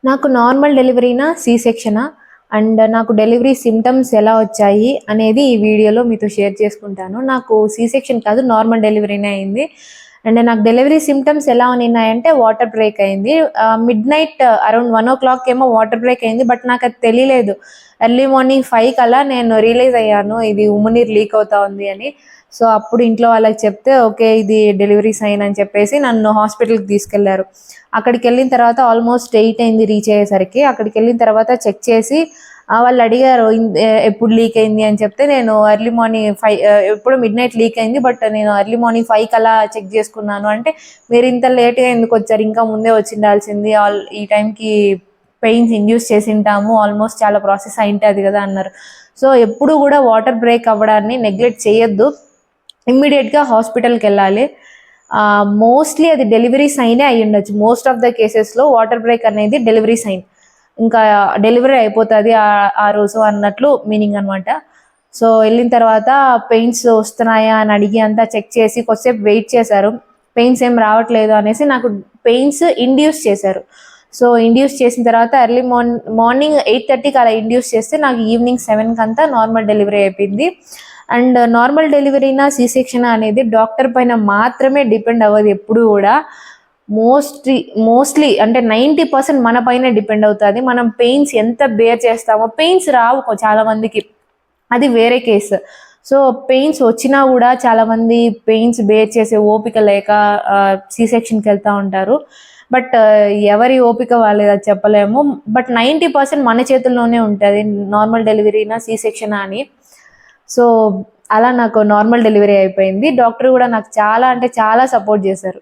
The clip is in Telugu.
నాకు నార్మల్ డెలివరీనా? సి సెక్షనా? అండ్ నాకు డెలివరీ సింప్టమ్స్ ఎలా వచ్చాయి అనేది ఈ వీడియోలో మీతో షేర్ చేసుకుంటాను. నాకు సి సెక్షన్ కాదు, నార్మల్ డెలివరీనే అయింది. అండ్ నాకు డెలివరీ సింప్టమ్స్ ఎలా ఉన్నాయంటే వాటర్ బ్రేక్ అయింది. మిడ్‌నైట్ అరౌండ్ 1:00 ఏమో వాటర్ బ్రేక్ అయింది. బట్ నాకది తెలియలేదు. ఎర్లీ మార్నింగ్ 5 కల్లా నేను రియలైజ్ అయ్యాను ఇది ఉమ్మనీరు లీక్ అవుతా ఉంది అని. సో, అప్పుడు ఇంట్లో వాళ్ళకి చెప్తే ఓకే. ఇది డెలివరీ సైన్ అని చెప్పేసి నన్ను హాస్పిటల్‌కి తీసుకెళ్లారు. అక్కడికెళ్ళిన తర్వాత ఆల్మోస్ట్ 8 అయింది రీచ్ అయ్యేసరికి. అక్కడికెళ్ళిన తర్వాత చెక్ చేసి వాళ్ళు అడిగారు ఎప్పుడు లీక్ అయింది అని చెప్తే నేను ఎర్లీ మార్నింగ్ ఎప్పుడో మిడ్‌నైట్ లీక్ అయింది. బట్ నేను ఎర్లీ మార్నింగ్ 5 కల్లా చెక్ చేసుకున్నాను అంటే, మీరు ఇంత లేట్‌గా ఎందుకొచ్చారు? ఇంకా ముందే వచ్చుండాల్సింది. ఈ టైంకి పెయిన్స్ ఇండ్యూస్ చేసుంటాము. ఆల్మోస్ట్ చాలా ప్రాసెస్ అయింటది కదా అన్నారు. సో, ఎప్పుడు కూడా వాటర్ బ్రేక్ అవ్వడాన్ని నెగ్లెక్ట్ చేయొద్దు. ఇమ్మీడియట్‌గా హాస్పిటల్‌కెళ్ళాలి. మోస్ట్‌లీ అది డెలివరీ సైనే అయ్యుండొచ్చు. మోస్ట్ ఆఫ్ ద కేసెస్‌లో వాటర్ బ్రేక్ అనేది డెలివరీ సైన్. ఇంకా డెలివరీ అయిపోతుంది ఆ రోజు అన్నట్లు మీనింగ్ అనమాట. సో, వెళ్ళిన తర్వాత పెయిన్స్ వస్తున్నాయా అని అడిగి అంతా చెక్ చేసి కొద్దిసేపు వెయిట్ చేశారు. పెయిన్స్ ఏం రావట్లేదు అనేసి నాకు పెయిన్స్ ఇండ్యూస్ చేశారు. సో, ఇండ్యూస్ చేసిన తర్వాత ఎర్లీ మార్నింగ్ 8:30కి అలా ఇండ్యూస్ చేస్తే నాకు ఈవినింగ్ 7కి అంతా నార్మల్ డెలివరీ అయిపోయింది. అండ్ నార్మల్ డెలివరీనా, సి సెక్షనా అనేది డాక్టర్ పైన మాత్రమే డిపెండ్ అవ్వదు ఎప్పుడు కూడా. మోస్ట్లీ అంటే 90% మన పైన డిపెండ్ అవుతుంది. మనం పెయిన్స్ ఎంత బేర్ చేస్తామో, పెయిన్స్ రావు చాలా మందికి, అది వేరే కేసు. సో, పెయిన్స్ వచ్చినా కూడా చాలామంది పెయిన్స్ బేర్ చేసే ఓపిక లేక సి సెక్షన్కి వెళ్తూ ఉంటారు. బట్ ఎవరి ఓపిక వాళ్ళది, అది చెప్పలేము. బట్ 90% మన చేతుల్లోనే ఉంటుంది, నార్మల్ డెలివరీనా, సి సెక్షనా అని. సో, అలా నాకు నార్మల్ డెలివరీ అయిపోయింది. డాక్టర్ కూడా నాకు చాలా అంటే చాలా సపోర్ట్ చేశారు.